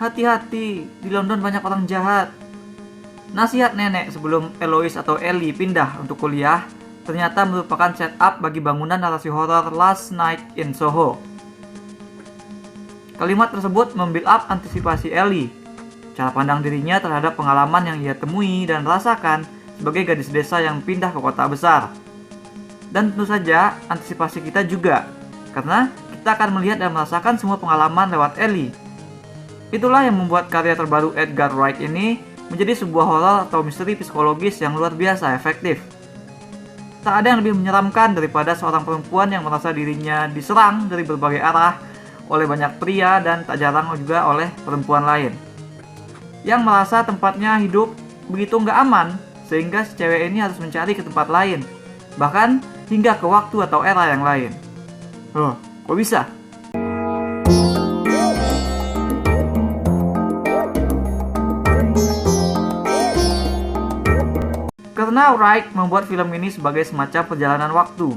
hati-hati, di London banyak orang jahat. Nasihat nenek sebelum Eloise atau Ellie pindah untuk kuliah ternyata merupakan setup bagi bangunan narasi horor Last Night in Soho. Kalimat tersebut membuild up antisipasi Ellie, cara pandang dirinya terhadap pengalaman yang ia temui dan rasakan sebagai gadis desa yang pindah ke kota besar. Dan tentu saja antisipasi kita juga, karena kita akan melihat dan merasakan semua pengalaman lewat Ellie. Itulah yang membuat karya terbaru Edgar Wright ini menjadi sebuah horor atau misteri psikologis yang luar biasa efektif. Tak ada yang lebih menyeramkan daripada seorang perempuan yang merasa dirinya diserang dari berbagai arah oleh banyak pria dan tak jarang juga oleh perempuan lain, yang merasa tempatnya hidup begitu nggak aman sehingga si cewek ini harus mencari ke tempat lain, bahkan hingga ke waktu atau era yang lain. Loh, kok bisa? Karena Wright membuat film ini sebagai semacam perjalanan waktu.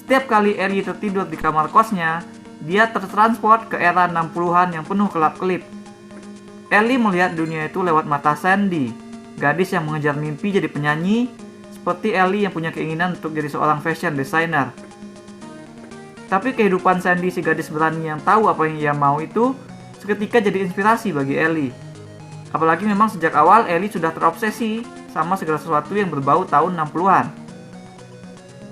Setiap kali Ellie tertidur di kamar kosnya, dia tertransport ke era 60-an yang penuh kelap-kelip. Ellie melihat dunia itu lewat mata Sandy, gadis yang mengejar mimpi jadi penyanyi, seperti Ellie yang punya keinginan untuk jadi seorang fashion designer. Tapi kehidupan Sandy, si gadis berani yang tahu apa yang ia mau itu, seketika jadi inspirasi bagi Ellie. Apalagi memang sejak awal Ellie sudah terobsesi sama segala sesuatu yang berbau tahun 60-an.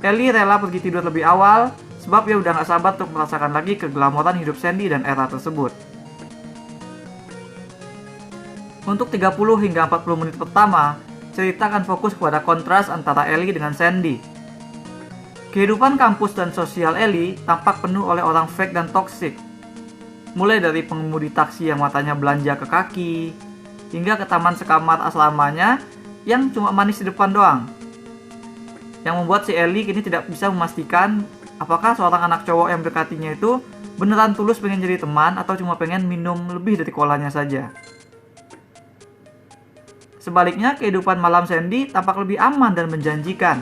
Ellie rela pergi tidur lebih awal, sebab ia udah gak sabar untuk merasakan lagi keglamoran hidup Sandy dan era tersebut. Untuk 30 hingga 40 menit pertama, cerita akan fokus kepada kontras antara Ellie dengan Sandy. Kehidupan kampus dan sosial Ellie tampak penuh oleh orang fake dan toksik. Mulai dari pengemudi taksi yang matanya belanja ke kaki, hingga ke taman sekamar asramanya yang cuma manis di depan doang. Yang membuat si Ellie kini tidak bisa memastikan apakah seorang anak cowok yang mendekatinya itu beneran tulus pengen jadi teman atau cuma pengen minum lebih dari kolanya saja. Sebaliknya, kehidupan malam Sandy tampak lebih aman dan menjanjikan.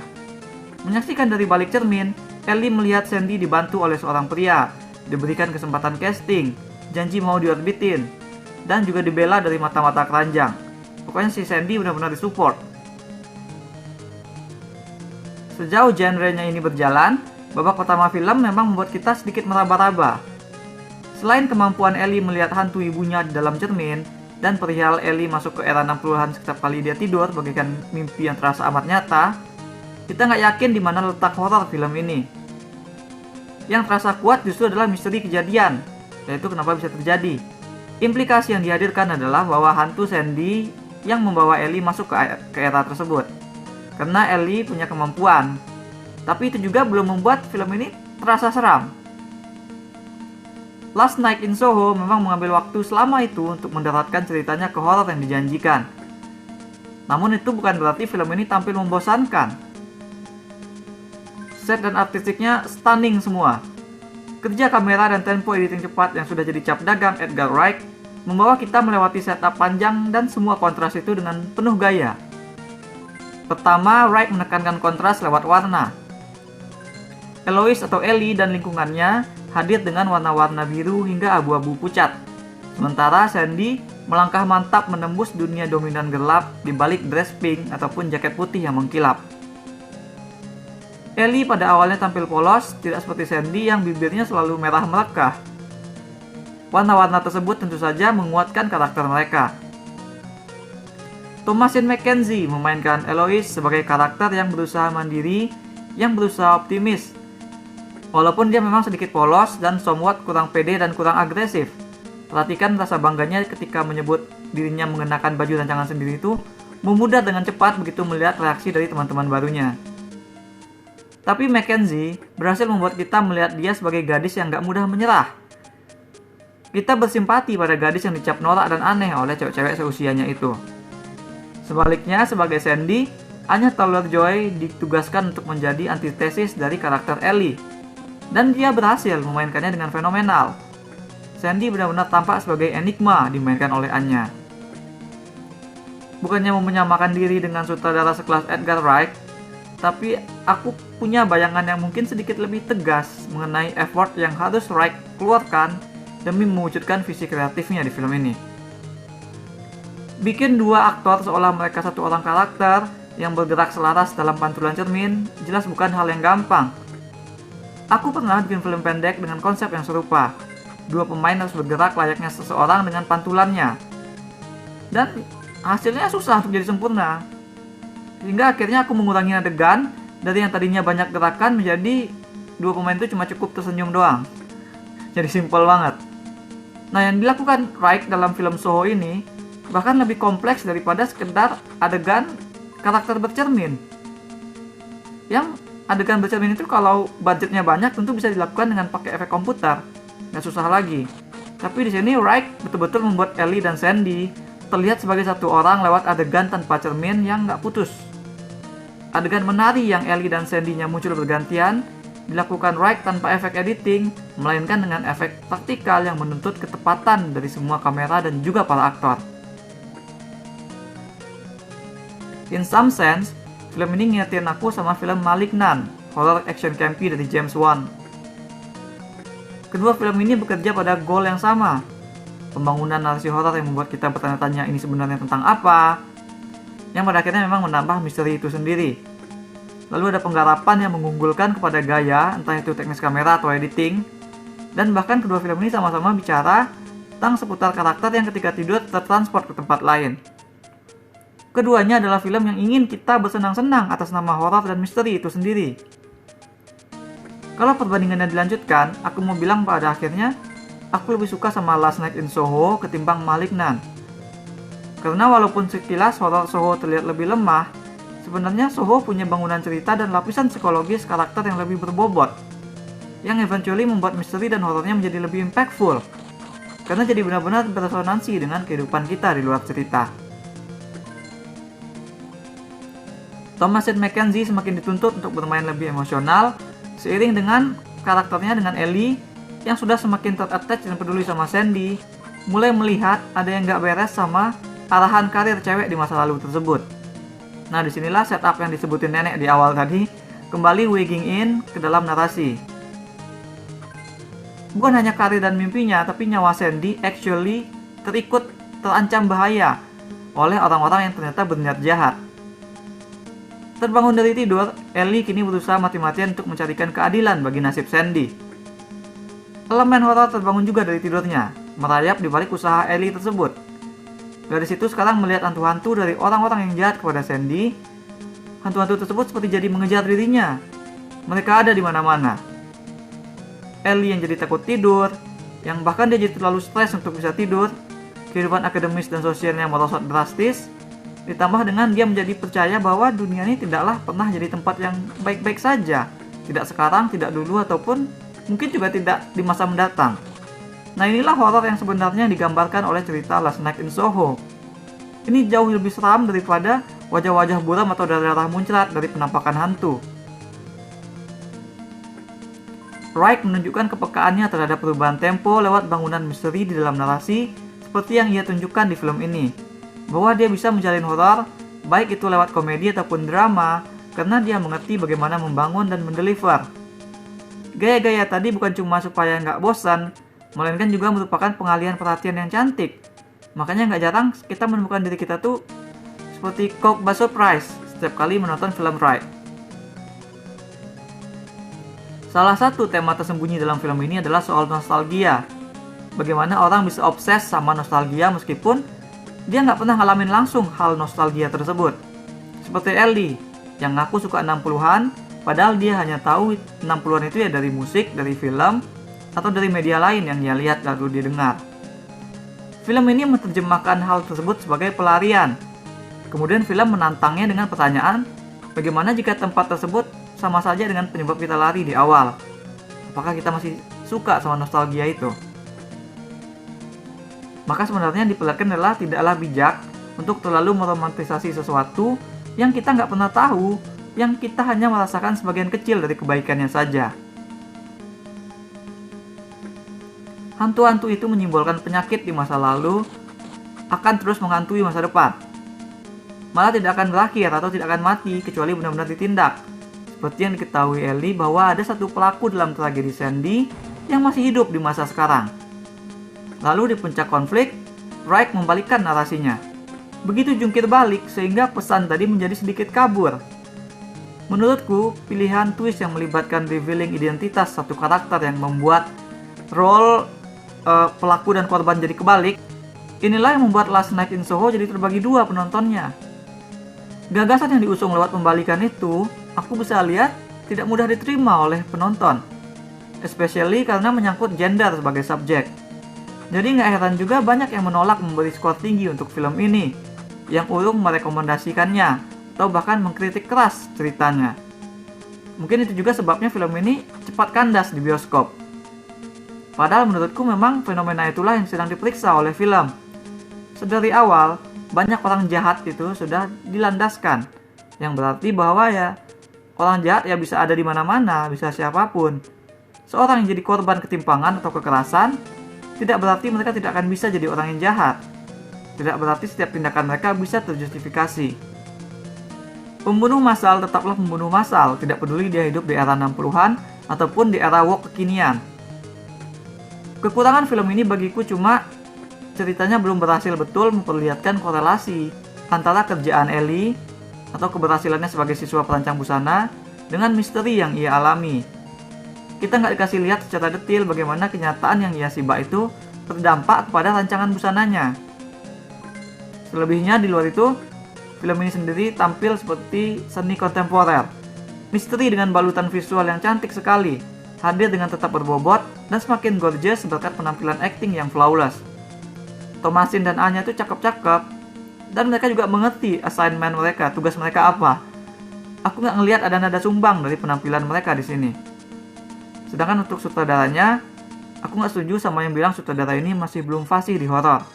Menyaksikan dari balik cermin, Ellie melihat Sandy dibantu oleh seorang pria, diberikan kesempatan casting, janji mau diorbitin, dan juga dibela dari mata-mata keranjang. Pokoknya si Sandy benar-benar disupport. Sejauh genrenya ini berjalan, babak pertama film memang membuat kita sedikit meraba-raba. Selain kemampuan Ellie melihat hantu ibunya di dalam cermin, dan perihal Ellie masuk ke era 60-an setiap kali dia tidur bagaikan mimpi yang terasa amat nyata, kita nggak yakin di mana letak horor film ini. Yang terasa kuat justru adalah misteri kejadian, yaitu kenapa bisa terjadi. Implikasi yang dihadirkan adalah bahwa hantu Sandy yang membawa Ellie masuk ke era tersebut. Karena Ellie punya kemampuan, tapi itu juga belum membuat film ini terasa seram. Last Night in Soho memang mengambil waktu selama itu untuk mendaratkan ceritanya ke horor yang dijanjikan. Namun itu bukan berarti film ini tampil membosankan. Set dan artistiknya stunning semua. Kerja kamera dan tempo editing cepat yang sudah jadi cap dagang Edgar Wright membawa kita melewati setup panjang dan semua kontras itu dengan penuh gaya. Pertama, Wright menekankan kontras lewat warna. Eloise atau Ellie dan lingkungannya hadir dengan warna-warna biru hingga abu-abu pucat. Sementara Sandy melangkah mantap menembus dunia dominan gelap di balik dress pink ataupun jaket putih yang mengkilap. Ellie pada awalnya tampil polos, tidak seperti Sandy yang bibirnya selalu merah merekah. Warna-warna tersebut tentu saja menguatkan karakter mereka. Thomasin McKenzie memainkan Eloise sebagai karakter yang berusaha mandiri, yang berusaha optimis. Walaupun dia memang sedikit polos dan somewhat kurang pede dan kurang agresif. Perhatikan rasa bangganya ketika menyebut dirinya mengenakan baju rancangan sendiri itu memudar dengan cepat begitu melihat reaksi dari teman-teman barunya. Tapi Mackenzie berhasil membuat kita melihat dia sebagai gadis yang gak mudah menyerah. Kita bersimpati pada gadis yang dicap norak dan aneh oleh cewek-cewek seusianya itu. Sebaliknya, sebagai Sandy, Anya Taylor-Joy ditugaskan untuk menjadi antitesis dari karakter Ellie. Dan dia berhasil memainkannya dengan fenomenal. Sandy benar-benar tampak sebagai enigma dimainkan oleh Anya. Bukannya mau menyamakan diri dengan sutradara sekelas Edgar Wright, tapi aku punya bayangan yang mungkin sedikit lebih tegas mengenai effort yang harus Wright keluarkan demi mewujudkan visi kreatifnya di film ini. Bikin dua aktor seolah mereka satu orang karakter yang bergerak selaras dalam pantulan cermin jelas bukan hal yang gampang. Aku pernah bikin film pendek dengan konsep yang serupa. Dua pemain harus bergerak layaknya seseorang dengan pantulannya. Dan hasilnya susah untuk jadi sempurna. Hingga akhirnya aku mengurangi adegan dari yang tadinya banyak gerakan menjadi dua pemain itu cuma cukup tersenyum doang. Jadi simpel banget. Nah, yang dilakukan Wright dalam film Soho ini bahkan lebih kompleks daripada sekedar adegan karakter bercermin. Yang adegan bercermin itu kalau budgetnya banyak tentu bisa dilakukan dengan pakai efek komputer, nggak susah lagi. Tapi di sini Wright betul-betul membuat Ellie dan Sandy terlihat sebagai satu orang lewat adegan tanpa cermin yang nggak putus. Adegan menari yang Ellie dan Sandy-nya muncul bergantian dilakukan Wright tanpa efek editing, melainkan dengan efek praktikal yang menuntut ketepatan dari semua kamera dan juga para aktor. In some sense, film ini ngingetin aku sama film Malignant, horror action campy dari James Wan. Kedua film ini bekerja pada goal yang sama, pembangunan narasi horor yang membuat kita bertanya-tanya ini sebenarnya tentang apa, yang pada akhirnya memang menambah misteri itu sendiri. Lalu ada penggarapan yang mengunggulkan kepada gaya, entah itu teknis kamera atau editing, dan bahkan kedua film ini sama-sama bicara tentang seputar karakter yang ketika tidur tertransport ke tempat lain. Keduanya adalah film yang ingin kita bersenang-senang atas nama horor dan misteri itu sendiri. Kalau perbandingannya dilanjutkan, aku mau bilang pada akhirnya, aku lebih suka sama Last Night in Soho ketimbang Malignant. Karena walaupun sekilas horor Soho terlihat lebih lemah, sebenarnya Soho punya bangunan cerita dan lapisan psikologis karakter yang lebih berbobot, yang eventually membuat misteri dan horornya menjadi lebih impactful, karena jadi benar-benar beresonansi dengan kehidupan kita di luar cerita. Thomasin McKenzie semakin dituntut untuk bermain lebih emosional, seiring dengan karakternya dengan Ellie yang sudah semakin ter-attach dan peduli sama Sandy, mulai melihat ada yang gak beres sama arahan karir cewek di masa lalu tersebut. Nah, disinilah setup yang disebutin nenek di awal tadi kembali wagging in ke dalam narasi. Bukan hanya karir dan mimpinya, tapi nyawa Sandy actually terancam bahaya oleh orang-orang yang ternyata berniat jahat. Terbangun dari tidur, Ellie kini berusaha mati-matian untuk mencarikan keadilan bagi nasib Sandy. Elemen horor terbangun juga dari tidurnya, merayap di balik usaha Ellie tersebut. Dari situ sekarang melihat hantu-hantu dari orang-orang yang jahat kepada Sandy. Hantu-hantu tersebut seperti jadi mengejar dirinya. Mereka ada di mana-mana. Ellie yang jadi takut tidur, yang bahkan dia jadi terlalu stres untuk bisa tidur. Kehidupan akademis dan sosialnya merosot drastis. Ditambah dengan dia menjadi percaya bahwa dunia ini tidaklah pernah jadi tempat yang baik-baik saja. Tidak sekarang, tidak dulu, ataupun mungkin juga tidak di masa mendatang. Nah, inilah horor yang sebenarnya digambarkan oleh cerita Last Night in Soho. Ini jauh lebih seram daripada wajah-wajah buram atau darah muncrat dari penampakan hantu. Wright menunjukkan kepekaannya terhadap perubahan tempo lewat bangunan misteri di dalam narasi seperti yang ia tunjukkan di film ini. Bahwa dia bisa menjalin horor, baik itu lewat komedi ataupun drama, karena dia mengerti bagaimana membangun dan mendeliver. Gaya-gaya tadi bukan cuma supaya nggak bosan, melainkan juga merupakan pengalihan perhatian yang cantik. Makanya nggak jarang kita menemukan diri kita tuh seperti caught by surprise setiap kali menonton film Wright. Salah satu tema tersembunyi dalam film ini adalah soal nostalgia. Bagaimana orang bisa obses sama nostalgia meskipun dia nggak pernah ngalamin langsung hal nostalgia tersebut. Seperti Ellie, yang ngaku suka 60-an, padahal dia hanya tahu 60-an itu ya dari musik, dari film, atau dari media lain yang dia lihat lalu dia dengar. Film ini menerjemahkan hal tersebut sebagai pelarian. Kemudian film menantangnya dengan pertanyaan, bagaimana jika tempat tersebut sama saja dengan penyebab kita lari di awal? Apakah kita masih suka sama nostalgia itu? Maka sebenarnya yang diperlihatkan adalah tidaklah bijak untuk terlalu meromantisasi sesuatu yang kita nggak pernah tahu, yang kita hanya merasakan sebagian kecil dari kebaikannya saja. Hantu-hantu itu menyimbolkan penyakit di masa lalu akan terus menghantui masa depan. Malah tidak akan berakhir atau tidak akan mati kecuali benar-benar ditindak. Seperti yang diketahui Ellie bahwa ada satu pelaku dalam tragedi Sandy yang masih hidup di masa sekarang. Lalu di puncak konflik, Wright membalikkan narasinya. begitu jungkir balik sehingga pesan tadi menjadi sedikit kabur. Menurutku, pilihan twist yang melibatkan revealing identitas satu karakter yang membuat role pelaku dan korban jadi kebalik, inilah yang membuat Last Night in Soho jadi terbagi dua penontonnya. Gagasan yang diusung lewat pembalikan itu, aku bisa lihat tidak mudah diterima oleh penonton, especially karena menyangkut gender sebagai subjek. Jadi nggak heran juga banyak yang menolak memberi skor tinggi untuk film ini, yang urung merekomendasikannya, atau bahkan mengkritik keras ceritanya. Mungkin itu juga sebabnya film ini cepat kandas di bioskop. Padahal menurutku memang fenomena itulah yang sedang diperiksa oleh film. Sedari awal, banyak orang jahat itu sudah dilandaskan, yang berarti bahwa ya orang jahat ya bisa ada di mana-mana, bisa siapapun. Seorang yang jadi korban ketimpangan atau kekerasan tidak berarti mereka tidak akan bisa jadi orang yang jahat. Tidak berarti setiap tindakan mereka bisa terjustifikasi. Pembunuh massal tetaplah pembunuh massal, tidak peduli dia hidup di era 60-an ataupun di era woke kekinian. Kekurangan film ini bagiku cuma ceritanya belum berhasil betul memperlihatkan korelasi antara kerjaan Ellie atau keberhasilannya sebagai siswa perancang busana dengan misteri yang ia alami. Kita nggak dikasih lihat secara detail bagaimana kenyataan yang ia siba itu berdampak kepada rancangan busananya. Selebihnya di luar itu, film ini sendiri tampil seperti seni kontemporer. Misteri dengan balutan visual yang cantik sekali, hadir dengan tetap berbobot dan semakin gorgeous berkat penampilan acting yang flawless. Thomasin dan Anya itu cakep-cakep, dan mereka juga mengerti assignment mereka, tugas mereka apa. Aku nggak ngelihat ada nada sumbang dari penampilan mereka di sini. Sedangkan untuk sutradaranya, aku nggak setuju sama yang bilang sutradara ini masih belum fasih di horor.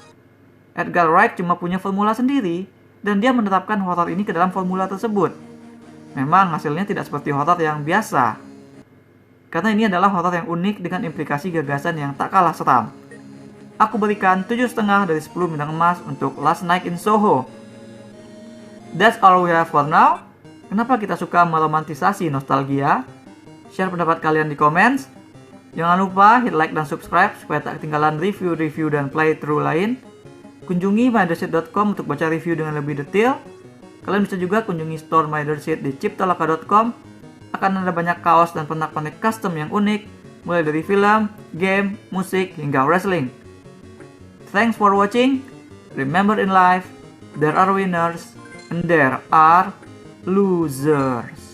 Edgar Wright cuma punya formula sendiri, dan dia menerapkan horor ini ke dalam formula tersebut. Memang hasilnya tidak seperti horor yang biasa, karena ini adalah horor yang unik dengan implikasi gagasan yang tak kalah seram. Aku berikan 7,5 dari 10 bintang emas untuk Last Night in Soho. That's all we have for now. Kenapa kita suka meromantisasi nostalgia? Share pendapat kalian di comments. Jangan lupa hit like dan subscribe supaya tak ketinggalan review-review dan playthrough lain. Kunjungi mydersit.com untuk baca review dengan lebih detail. Kalian bisa juga kunjungi store mydersit di ciptaloka.com. Akan ada banyak kaos dan pernak-pernik custom yang unik, mulai dari film, game, musik, hingga wrestling. Thanks for watching. Remember in life, there are winners and there are losers.